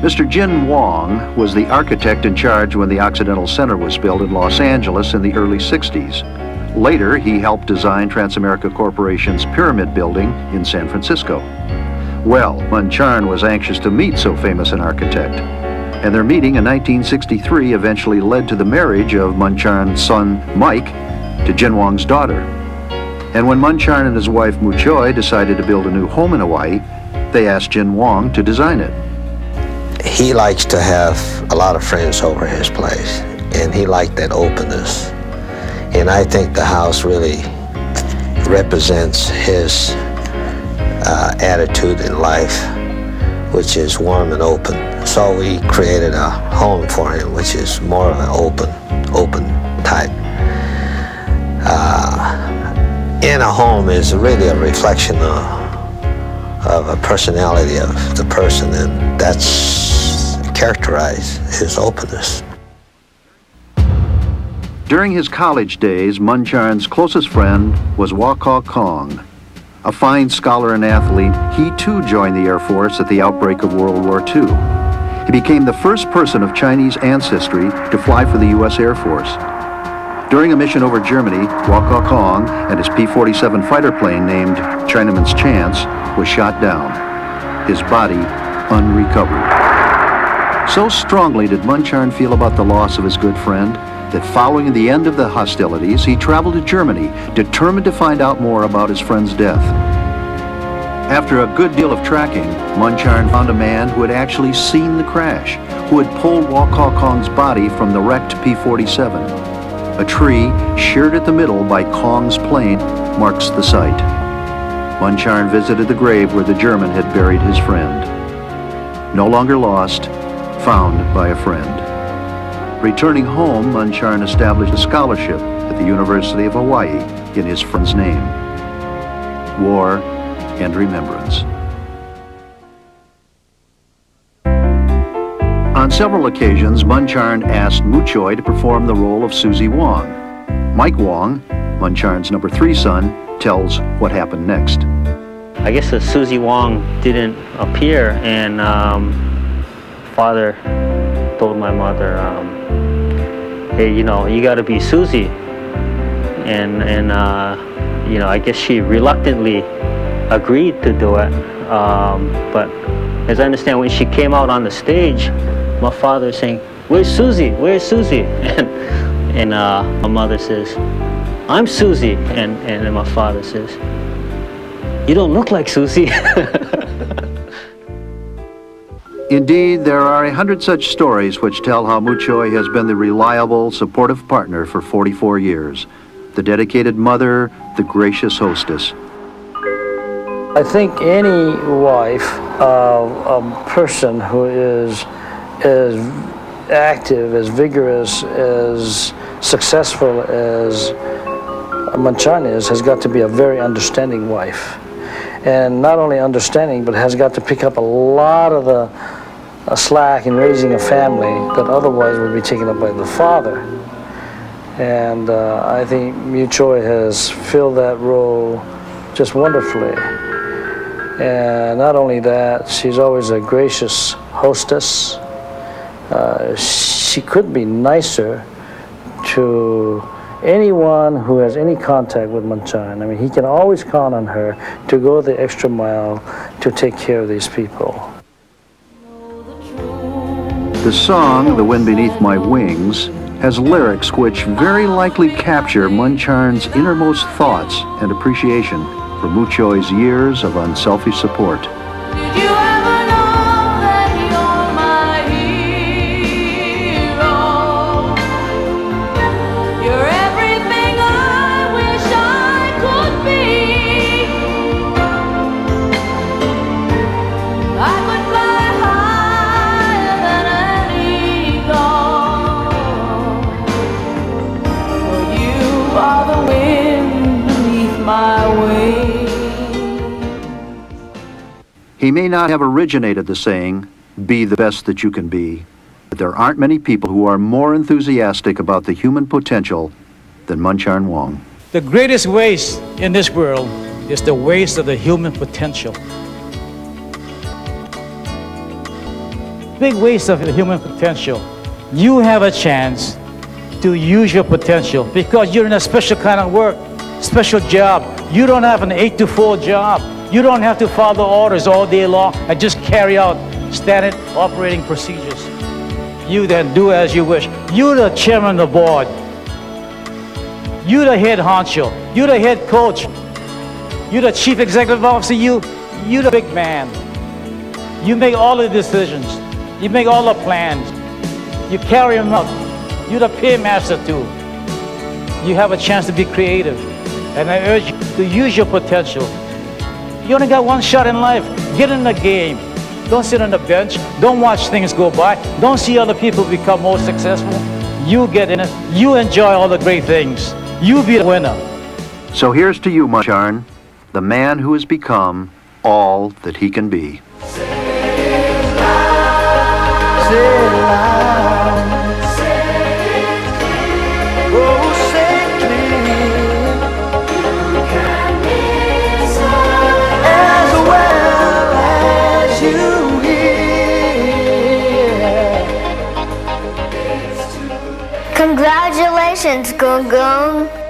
Mr. Gin Wong was the architect in charge when the Occidental Center was built in Los Angeles in the early 60s. Later, he helped design TransAmerica Corporation's Pyramid Building in San Francisco. Well, Mun Charn was anxious to meet so famous an architect, and their meeting in 1963 eventually led to the marriage of Mun Charn's son, Mike, to Gin Wong's daughter. And when Mun Charn and his wife, Mu Choi, decided to build a new home in Hawaii, they asked Gin Wong to design it. He likes to have a lot of friends over his place, and he liked that openness. And I think the house really represents his attitude in life, which is warm and open. So we created a home for him, which is more of an open type. In a home is really a reflection of a personality of the person, and that's characterize his openness. During his college days, Mun Charn's closest friend was Wah-Kah Kong. A fine scholar and athlete, he too joined the Air Force at the outbreak of World War II. He became the first person of Chinese ancestry to fly for the U.S. Air Force. During a mission over Germany, Wah-Kah Kong and his P-47 fighter plane named Chinaman's Chance was shot down, his body unrecovered. So strongly did Mun Charn feel about the loss of his good friend that following the end of the hostilities, he traveled to Germany, determined to find out more about his friend's death. After a good deal of tracking, Mun Charn found a man who had actually seen the crash, who had pulled Wah-Kah Kong's body from the wrecked P-47. A tree, sheared at the middle by Kong's plane, marks the site. Mun Charn visited the grave where the German had buried his friend. No longer lost, found by a friend. Returning home, Mun Charn established a scholarship at the University of Hawaii in his friend's name. War and Remembrance. On several occasions, Mun Charn asked Mu Choi to perform the role of Susie Wong. Mike Wong, Mun Charn's number 3 son, tells what happened next. I guess Susie Wong didn't appear, and father told my mother, hey, you know, you gotta be Susie. And you know, I guess she reluctantly agreed to do it. But as I understand, when she came out on the stage, my father saying, "Where's Susie? Where's Susie?" And my mother says, "I'm Susie." And then my father says, "You don't look like Susie." Indeed, there are 100 such stories which tell how Mu Choi has been the reliable, supportive partner for 44 years, the dedicated mother, the gracious hostess. I think any wife of a person who is as active, as vigorous, as successful as Mun Charn is, has got to be a very understanding wife. And not only understanding, but has got to pick up a lot of the slack in raising a family that otherwise would be taken up by the father. And I think Mu Choi has filled that role just wonderfully. And not only that, she's always a gracious hostess. She couldn't be nicer to anyone who has any contact with Mun Charn. I mean, he can always count on her to go the extra mile to take care of these people. The song, "The Wind Beneath My Wings," has lyrics which very likely capture Mun Charn's innermost thoughts and appreciation for Mu Choi's years of unselfish support. Did you ever know that you're my hero? You're everything I wish I could be. I could fly higher than an eagle. For you are the wind beneath my wings. He may not have originated the saying, "Be the best that you can be," but there aren't many people who are more enthusiastic about the human potential than Mun Charn Wong. The greatest waste in this world is the waste of the human potential. big waste of human potential. You have a chance to use your potential because you're in a special kind of work, special job. You don't have an 8 to 4 job. You don't have to follow orders all day long and just carry out standard operating procedures. You then do as you wish. You're the chairman of the board. You're the head honcho. You're the head coach. You're the chief executive officer. You're the big man. You make all the decisions. You make all the plans. You carry them out. You're the paymaster too. You have a chance to be creative. And I urge you to use your potential. You only got one shot in life. Get in the game. Don't sit on the bench. Don't watch things go by. Don't see other people become more successful. You get in it. You enjoy all the great things. You be the winner. So here's to you, Mun Charn, the man who has become all that he can be. Congratulations, Gung Gung.